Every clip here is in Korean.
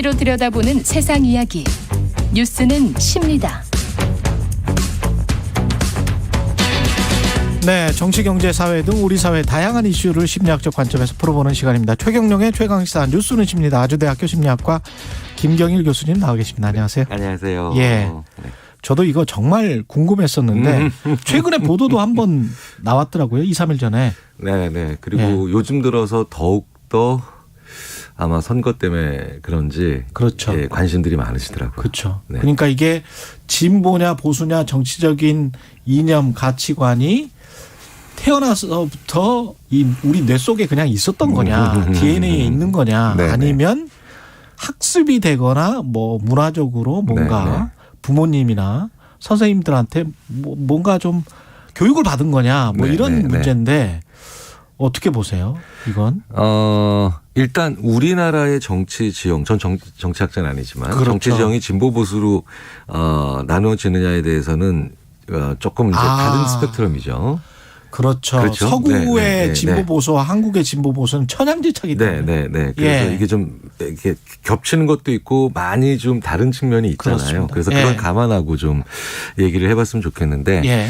진위로 들여다보는 세상 이야기. 뉴스는 쉽니다. 네, 정치, 경제, 사회 등 우리 사회 다양한 이슈를 심리학적 관점에서 풀어보는 시간입니다. 최경영의 최강시사 뉴스는 십니다. 아주대학교 심리학과 김경일 교수님 나와 계십니다. 안녕하세요. 안녕하세요. 예, 네. 저도 이거 정말 궁금했었는데 최근에 보도도 한번 나왔더라고요. 2, 3일 전에. 네. 그리고 요즘 들어서 더욱더 아마 선거 때문에 그런지 그렇죠. 예, 관심들이 많으시더라고요. 그렇죠. 네. 그러니까 이게 진보냐 보수냐 정치적인 이념 가치관이 태어나서부터 우리 뇌 속에 그냥 있었던 거냐, DNA에 있는 거냐, 네네. 아니면 학습이 되거나 뭐 문화적으로 뭔가 네네. 부모님이나 선생님들한테 뭔가 좀 교육을 받은 거냐, 뭐 이런 네네. 문제인데 어떻게 보세요? 이건? 일단 우리나라의 정치 지형, 전 정치학자는 아니지만 그렇죠. 정치 지형이 진보 보수로 나누어지느냐에 대해서는 조금 이제 다른 스펙트럼이죠. 그렇죠. 서구의 네. 진보 보수와 한국의 진보 보수는 천양지차기 때문에. 네. 그래서 이게 좀 이렇게 겹치는 것도 있고 많이 좀 다른 측면이 있잖아요. 그렇습니다. 그래서 예. 그건 감안하고 좀 얘기를 해봤으면 좋겠는데. 예.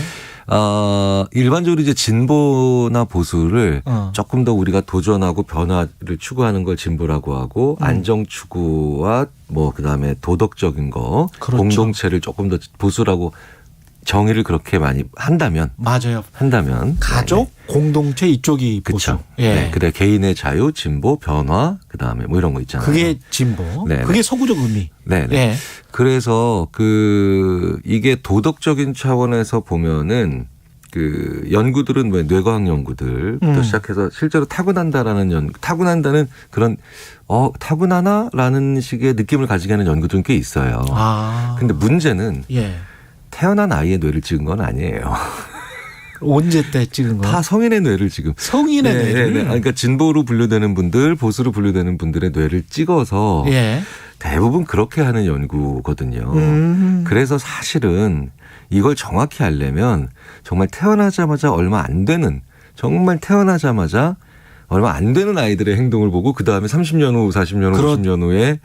일반적으로 이제 진보나 보수를 조금 더 우리가 도전하고 변화를 추구하는 걸 진보라고 하고 안정 추구와 뭐 그다음에 도덕적인 거 그렇죠. 공동체를 조금 더 보수라고 정의를 그렇게 많이 한다면 맞아요. 가족, 공동체 이쪽이 보수. 그렇죠. 예. 네. 그다음에 개인의 자유, 진보, 변화, 그다음에 뭐 이런 거 있잖아요. 그게 진보. 네네. 그게 서구적 의미. 네. 예. 그래서 이게 도덕적인 차원에서 보면은 연구들은 왜 뇌과학 연구들부터 시작해서 실제로 타고난다는 그런 타고나나라는 식의 느낌을 가지게 하는 연구들은 꽤 있어요. 근데 문제는 예. 태어난 아이의 뇌를 찍은 건 아니에요. 언제 때 찍은 거예요? 다 성인의 뇌를 지금. 성인의 뇌를. 네. 그러니까 진보로 분류되는 분들, 보수로 분류되는 분들의 뇌를 찍어서 예. 대부분 그렇게 하는 연구거든요. 그래서 사실은 이걸 정확히 알려면 정말 태어나자마자 얼마 안 되는 아이들의 행동을 보고 그다음에 30년 후, 40년 후, 50년 후에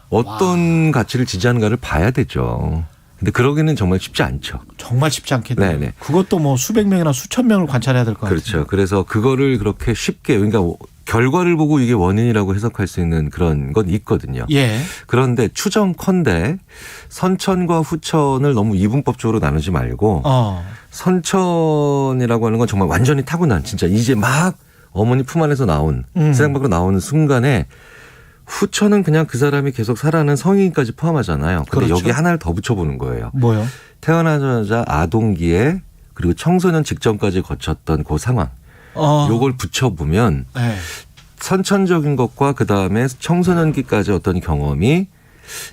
어떤 가치를 지지하는가를 봐야 되죠. 근데 그러기는 정말 쉽지 않죠. 정말 쉽지 않겠네요. 네네. 그것도 뭐 수백 명이나 수천 명을 관찰해야 될 것 같아요. 그렇죠. 그래서 그거를 그렇게 쉽게 그러니까 결과를 보고 이게 원인이라고 해석할 수 있는 그런 건 있거든요. 예. 그런데 추정컨대 선천과 후천을 너무 이분법적으로 나누지 말고 선천이라고 하는 건 정말 완전히 타고난 진짜 이제 막 어머니 품 안에서 나온 세상 밖으로 나오는 순간에 후천은 그냥 그 사람이 계속 살아가는 성인까지 포함하잖아요. 근데 그렇죠. 여기 하나를 더 붙여보는 거예요. 뭐요? 태어나자마자 아동기에 그리고 청소년 직전까지 거쳤던 그 상황. 요걸 붙여보면 네. 선천적인 것과 그다음에 청소년기까지 어떤 경험이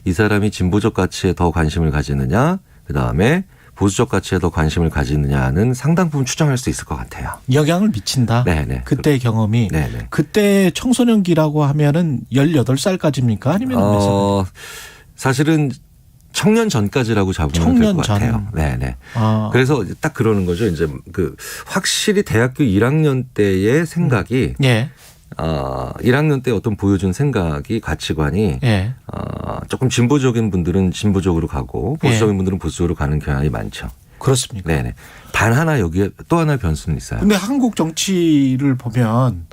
이 사람이 진보적 가치에 더 관심을 가지느냐 그다음에 보수적 가치에 더 관심을 가지느냐는 상당 부분 추정할 수 있을 것 같아요. 영향을 미친다. 네네. 그때의 경험이. 네네. 그때 청소년기라고 하면은 18살까지입니까? 아니면 몇 살? 사실은 청년 전까지라고 잡으면 될 것 같아요. 네네. 그래서 딱 그러는 거죠. 이제 확실히 대학교 1학년 때의 생각이 예. 1학년 때 어떤 보여준 생각이 가치관이 예. 조금 진보적인 분들은 진보적으로 가고 보수적인 분들은 보수적으로 가는 경향이 많죠. 그렇습니까? 네네. 단 하나 여기에 또 하나의 변수는 있어요. 근데 한국 정치를 보면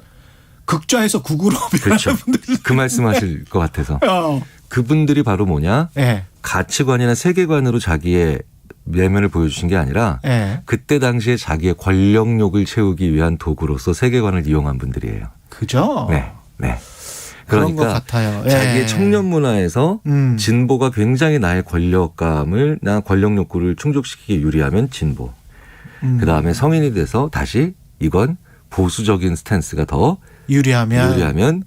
극좌에서 극우로 그렇죠. 변하는 분들이 그 말씀하실 것 같아서 어. 그분들이 바로 뭐냐? 예. 가치관이나 세계관으로 자기의 내면을 보여주신 게 아니라 예. 그때 당시에 자기의 권력욕을 채우기 위한 도구로서 세계관을 이용한 분들이에요. 그죠? 네. 그런 것 그러니까 같아요. 예. 자기의 청년 문화에서 진보가 굉장히 나의 권력감을 권력 욕구를 충족시키기 유리하면 진보. 그다음에 성인이 돼서 다시 이건 보수적인 스탠스가 더 유리하면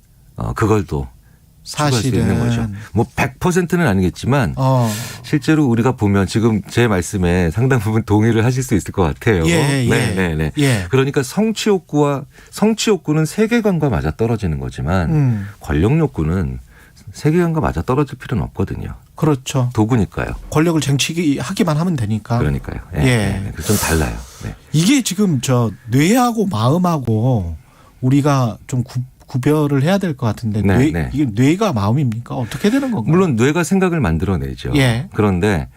그걸 또 추구할 수 있는 거죠. 뭐 100%는 아니겠지만 실제로 우리가 보면 지금 제 말씀에 상당 부분 동의를 하실 수 있을 것 같아요. 네. 그러니까 성취 욕구는 세계관과 맞아 떨어지는 거지만 권력 욕구는 세계관과 맞아 떨어질 필요는 없거든요. 그렇죠. 도구니까요. 권력을 쟁취하기만 하면 되니까. 그러니까요. 좀 달라요. 네. 이게 지금 뇌하고 마음하고 우리가 좀 구별을 해야 될 것 같은데 네, 뇌, 네. 이게 뇌가 마음입니까? 어떻게 되는 건가요? 물론 뇌가 생각을 만들어내죠. 예. 그런데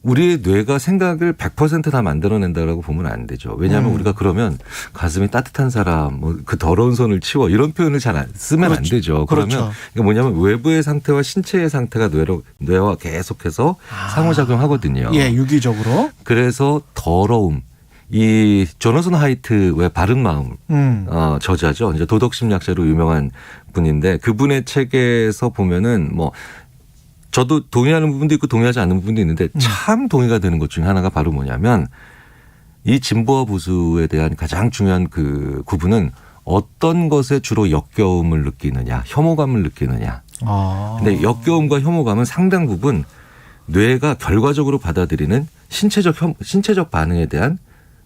우리의 뇌가 생각을 100% 다 만들어낸다라고 보면 안 되죠. 왜냐하면 우리가 그러면 가슴이 따뜻한 사람, 뭐 그 더러운 손을 치워 이런 표현을 잘 쓰면 안 되죠. 그러면 그렇죠. 이게 뭐냐면 외부의 상태와 신체의 상태가 뇌와 계속해서 상호작용하거든요. 예, 유기적으로. 그래서 더러움. 이 조너선 하이트 왜 바른 마음 저자죠. 이제 도덕심리학자로 유명한 분인데 그분의 책에서 보면은 뭐 저도 동의하는 부분도 있고 동의하지 않는 부분도 있는데 참 동의가 되는 것 중에 하나가 바로 뭐냐면 이 진보와 보수에 대한 가장 중요한 그 구분은 어떤 것에 주로 역겨움을 느끼느냐, 혐오감을 느끼느냐. 근데 역겨움과 혐오감은 상당 부분 뇌가 결과적으로 받아들이는 신체적 반응에 대한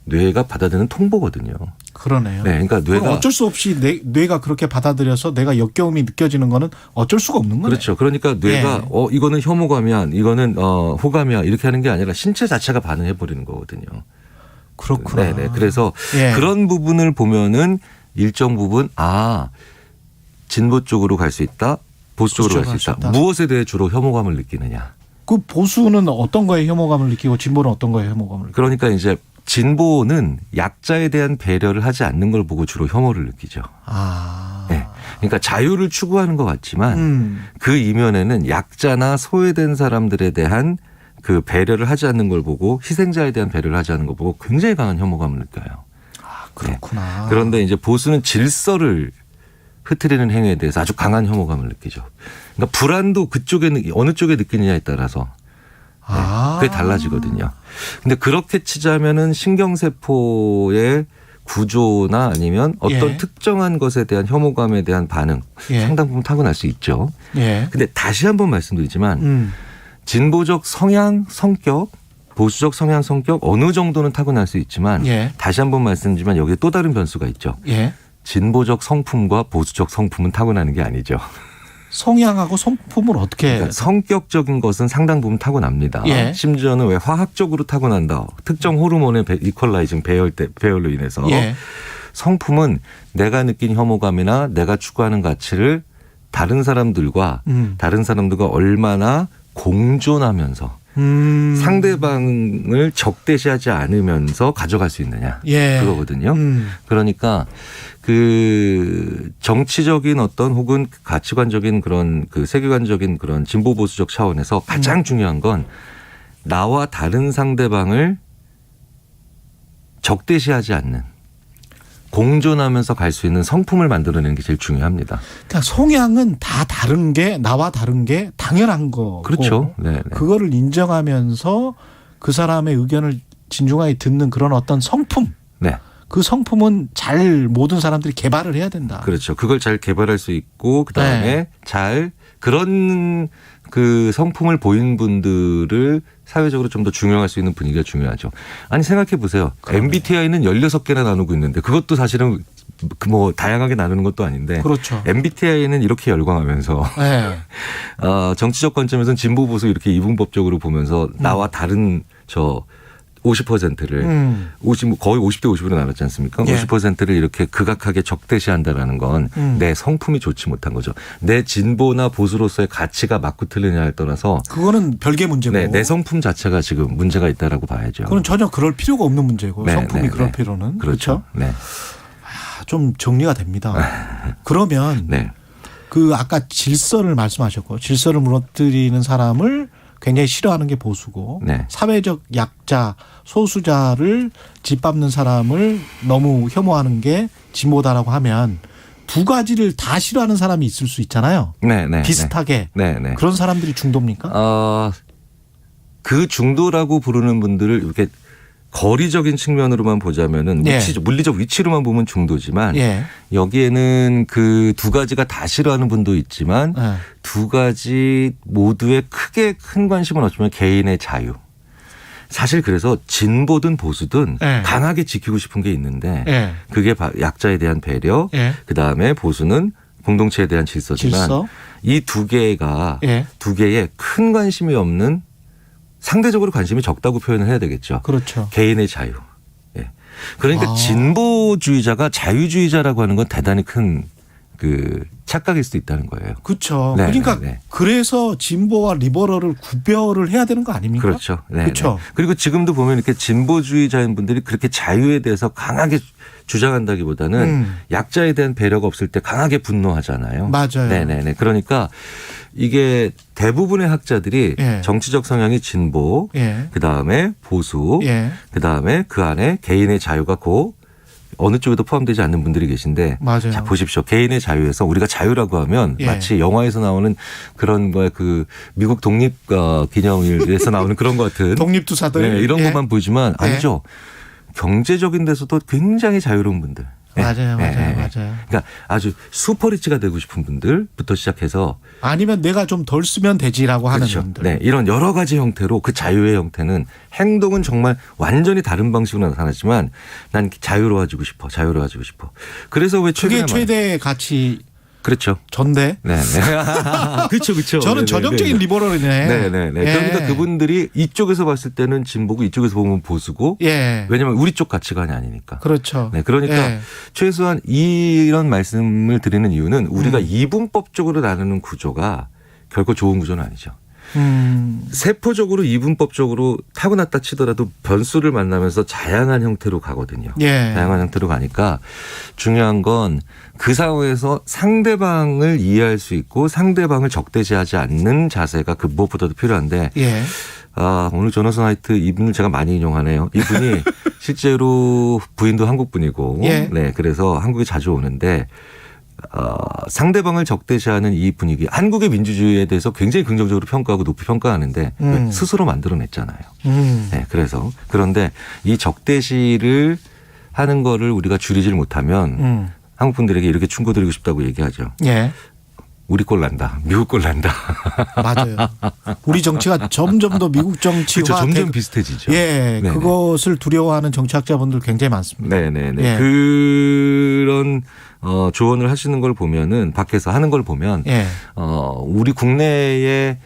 뇌가 받아들이는 통보거든요. 그러네요. 네, 그러니까 뇌가 어쩔 수 없이 뇌가 그렇게 받아들여서 내가 역겨움이 느껴지는 거는 어쩔 수가 없는 거네요. 그렇죠. 그러니까 뇌가 이거는 혐오감이야, 이거는 호감이야 이렇게 하는 게 아니라 신체 자체가 반응해 버리는 거거든요. 그렇구나. 네네. 그래서 예. 그런 부분을 보면은 일정 부분 진보 쪽으로 갈 수 있다, 보수 쪽으로 갈 수 있다. 무엇에 대해 주로 혐오감을 느끼느냐. 그 보수는 어떤 거에 혐오감을 느끼고 진보는 어떤 거에 혐오감을 느끼고. 그러니까 이제 진보는 약자에 대한 배려를 하지 않는 걸 보고 주로 혐오를 느끼죠. 네. 그러니까 자유를 추구하는 것 같지만 그 이면에는 약자나 소외된 사람들에 대한 그 배려를 하지 않는 걸 보고 희생자에 대한 배려를 하지 않는 걸 보고 굉장히 강한 혐오감을 느껴요. 그렇구나. 네. 그런데 이제 보수는 질서를 흐트리는 행위에 대해서 아주 강한 혐오감을 느끼죠. 그러니까 불안도 그쪽에 어느 쪽에 느끼느냐에 따라서 그게 달라지거든요. 근데 그렇게 치자면은 신경세포의 구조나 아니면 어떤 특정한 것에 대한 혐오감에 대한 반응 상당 부분 타고날 수 있죠. 근데 다시 한번 말씀드리지만 진보적 성향, 성격, 보수적 성향, 성격 어느 정도는 타고날 수 있지만 다시 한번 말씀드리지만 여기에 또 다른 변수가 있죠. 진보적 성품과 보수적 성품은 타고나는 게 아니죠. 성향하고 성품을 어떻게. 그러니까 성격적인 것은 상당 부분 타고납니다. 심지어는 왜 화학적으로 타고난다. 특정 호르몬의 이퀄라이징 배열로 인해서. 성품은 내가 느낀 혐오감이나 내가 추구하는 가치를 다른 사람들과 얼마나 공존하면서 상대방을 적대시하지 않으면서 가져갈 수 있느냐. 그거거든요. 그러니까 그 정치적인 어떤 혹은 가치관적인 그런 그 세계관적인 그런 진보 보수적 차원에서 가장 중요한 건 나와 다른 상대방을 적대시하지 않는 공존하면서 갈 수 있는 성품을 만들어내는 게 제일 중요합니다. 그러니까 성향은 다 다른 게 나와 다른 게 당연한 거고. 그렇죠. 네. 그거를 인정하면서 그 사람의 의견을 진중하게 듣는 그런 어떤 성품. 네. 그 성품은 잘 모든 사람들이 개발을 해야 된다. 그렇죠. 그걸 잘 개발할 수 있고 그다음에 잘 그런 그 성품을 보인 분들을 사회적으로 좀 더 중용할 수 있는 분위기가 중요하죠. 아니 생각해 보세요. MBTI는 16개나 나누고 있는데 그것도 사실은 뭐 다양하게 나누는 것도 아닌데 그렇죠. MBTI는 이렇게 열광하면서 정치적 관점에서는 진보 보수 이렇게 이분법적으로 보면서 나와 다른 50%를 거의 50대 50으로 나눴지 않습니까? 50%를 이렇게 극악하게 적대시한다라는 건 내 성품이 좋지 못한 거죠. 내 진보나 보수로서의 가치가 맞고 틀리냐에 따라서 그거는 별개 문제고. 내 성품 자체가 지금 문제가 있다라고 봐야죠. 그건 전혀 그럴 필요가 없는 문제고 성품이 그럴 필요는. 그렇죠. 네. 좀 정리가 됩니다. 그러면 그 아까 질서를 말씀하셨고 질서를 무너뜨리는 사람을 굉장히 싫어하는 게 보수고 사회적 약자 소수자를 짓밟는 사람을 너무 혐오하는 게 진보다라고 하면 두 가지를 다 싫어하는 사람이 있을 수 있잖아요. 비슷하게. 그런 사람들이 중도입니까? 그 중도라고 부르는 분들을 이렇게 거리적인 측면으로만 보자면은 물리적 위치로만 보면 중도지만 여기에는 그 두 가지가 다 싫어하는 분도 있지만 두 가지 모두에 크게 큰 관심은 없지만 개인의 자유. 사실 그래서 진보든 보수든 강하게 지키고 싶은 게 있는데 그게 약자에 대한 배려 그다음에 보수는 공동체에 대한 질서지만 이 두 개의 큰 관심이 없는 상대적으로 관심이 적다고 표현을 해야 되겠죠. 그렇죠. 개인의 자유. 그러니까 진보주의자가 자유주의자라고 하는 건 대단히 큰 그 착각일 수도 있다는 거예요. 그렇죠. 그러니까 그래서 진보와 리버럴을 구별을 해야 되는 거 아닙니까? 그렇죠. 네, 그렇죠. 네. 그리고 지금도 보면 이렇게 진보주의자인 분들이 그렇게 자유에 대해서 강하게 주장한다기보다는 약자에 대한 배려가 없을 때 강하게 분노하잖아요. 맞아요. 네네네. 그러니까 이게 대부분의 학자들이 정치적 성향이 진보, 그 다음에 보수, 그 다음에 그 안에 개인의 자유가 어느 쪽에도 포함되지 않는 분들이 계신데 맞아요. 자 보십시오. 개인의 자유에서 우리가 자유라고 하면 마치 영화에서 나오는 그런 그 미국 독립 기념일에서 나오는 그런 것 같은 독립투사들 이런 것만 보이지만 아니죠. 경제적인 데서도 굉장히 자유로운 분들. 맞아요. 그러니까 아주 슈퍼리치가 되고 싶은 분들부터 시작해서 아니면 내가 좀 덜 쓰면 되지라고 하는 분들. 네, 이런 여러 가지 형태로 그 자유의 형태는 행동은 정말 완전히 다른 방식으로 나타나지만 난 자유로워지고 싶어. 그래서 왜 그게 최대의 가치. 그렇죠. 전대. 네. 그렇죠. 저는 전형적인 리버럴이네. 네네네. 그러니까 그분들이 이쪽에서 봤을 때는 진보고 이쪽에서 보면 보수고. 왜냐하면 우리 쪽 가치관이 아니니까. 그렇죠. 네. 그러니까 최소한 이런 말씀을 드리는 이유는 우리가 이분법적으로 나누는 구조가 결코 좋은 구조는 아니죠. 세포적으로 이분법적으로 타고났다 치더라도 변수를 만나면서 다양한 형태로 가거든요. 다양한 형태로 가니까 중요한 건 그 상황에서 상대방을 이해할 수 있고 상대방을 적대시하지 않는 자세가 그 무엇보다도 필요한데 오늘 조나선 하이트 이분을 제가 많이 인용하네요. 이분이 실제로 부인도 한국 분이고 네, 그래서 한국에 자주 오는데 상대방을 적대시하는 이 분위기, 한국의 민주주의에 대해서 굉장히 긍정적으로 평가하고 높이 평가하는데 스스로 만들어냈잖아요. 네, 그런데 이 적대시를 하는 거를 우리가 줄이질 못하면 한국 분들에게 이렇게 충고드리고 싶다고 얘기하죠. 우리 꼴 난다. 미국 꼴 난다. 맞아요. 우리 정치가 점점 더 미국 정치와 그렇죠. 점점 비슷해지죠. 그것을 두려워하는 정치학자분들 굉장히 많습니다. 네네네. 그런 조언을 하시는 걸 보면은 밖에서 하는 걸 보면 우리 국내에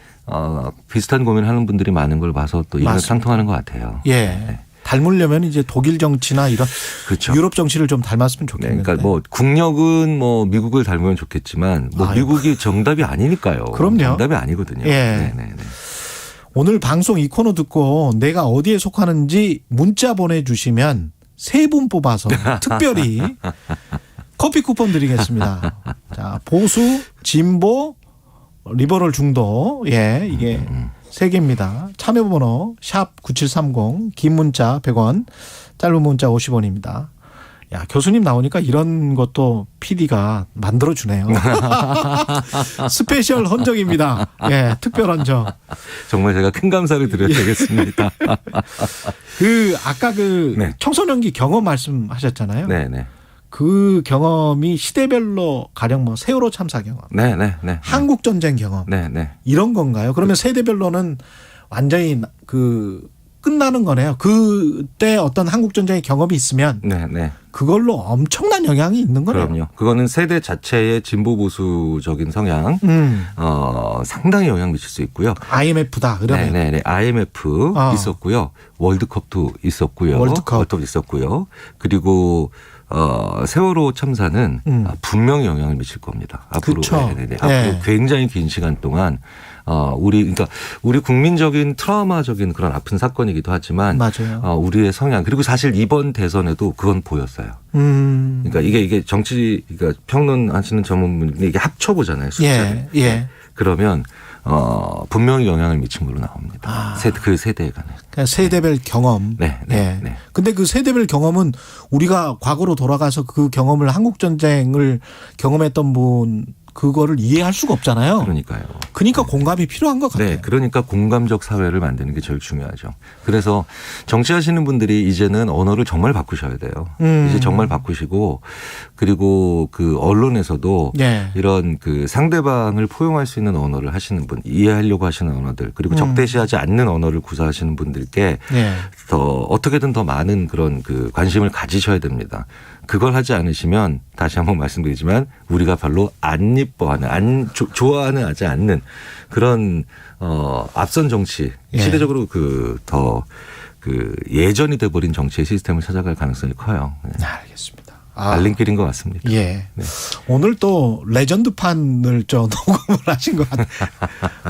비슷한 고민을 하는 분들이 많은 걸 봐서 또 이런 상통하는 것 같아요. 닮으려면 이제 독일 정치나 이런 유럽 정치를 좀 닮았으면 좋겠는데. 그러니까 국력은 미국을 닮으면 좋겠지만 미국이 정답이 아니니까요. 그럼요. 정답이 아니거든요. 오늘 방송 이 코너 듣고 내가 어디에 속하는지 문자 보내주시면 3분 뽑아서 특별히 커피 쿠폰 드리겠습니다. 자, 보수, 진보, 리버럴 중도. 이게 3개입니다. 참여번호 샵 9730, 긴 문자 100원, 짧은 문자 50원입니다. 야, 교수님 나오니까 이런 것도 PD가 만들어주네요. 스페셜 헌정입니다. 특별 헌정. 정말 제가 큰 감사를 드려야 되겠습니다. 아까 청소년기 경험 말씀하셨잖아요. 네네. 그 경험이 시대별로 가령 세월호 참사 경험, 한국 전쟁 경험, 이런 건가요? 그러면 세대별로는 완전히 끝나는 거네요. 그때 어떤 한국 전쟁의 경험이 있으면 그걸로 엄청난 영향이 있는 거네요. 그럼요. 그거는 세대 자체의 진보 보수적인 성향 상당히 영향 미칠 수 있고요. IMF다. 그러면. IMF 있었고요. 월드컵도 있었고요. 월드컵 있었고요. 그리고 세월호 참사는 분명히 영향을 미칠 겁니다. 앞으로 앞으로 굉장히 긴 시간 동안 그러니까 우리 국민적인 트라우마적인 그런 아픈 사건이기도 하지만 우리의 성향 그리고 사실 이번 대선에도 그건 보였어요. 그러니까 이게 정치 그러니까 평론하시는 전문분들이 이게 합쳐보잖아요. 숫자를. 그러면 분명히 영향을 미친 걸로 나옵니다. 그 세대에 관해. 그러니까 세대별 경험. 근데 그 세대별 경험은 우리가 과거로 돌아가서 그 경험을 한국 전쟁을 경험했던 분 그거를 이해할 수가 없잖아요. 그러니까 공감이 필요한 것 같아요. 그러니까 공감적 사회를 만드는 게 제일 중요하죠. 그래서 정치하시는 분들이 이제는 언어를 정말 바꾸셔야 돼요. 이제 정말 바꾸시고 그리고 그 언론에서도 이런 그 상대방을 포용할 수 있는 언어를 하시는 분, 이해하려고 하시는 언어들 그리고 적대시하지 않는 언어를 구사하시는 분들께 더 어떻게든 더 많은 그런 그 관심을 가지셔야 됩니다. 그걸 하지 않으시면 다시 한번 말씀드리지만 우리가 별로 안 이뻐하는 좋아하는 하지 않는 그런 앞선 정치 시대적으로 더 그 예전이 돼버린 정치의 시스템을 찾아갈 가능성이 커요. 네. 알겠습니다. 갈림길인 것 같습니다. 예. 네. 오늘 또 레전드판을 녹음을 하신 것 같아요.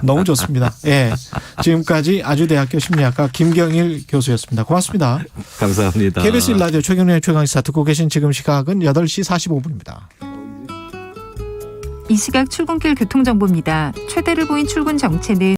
너무 좋습니다. 예. 지금까지 아주대학교 심리학과 김경일 교수였습니다. 고맙습니다. 감사합니다. KBS 1라디오 최경련의 최강시사 듣고 계신 지금 시각은 8시 45분입니다. 이 시각 출근길 교통정보입니다. 최대를 보인 출근 정체는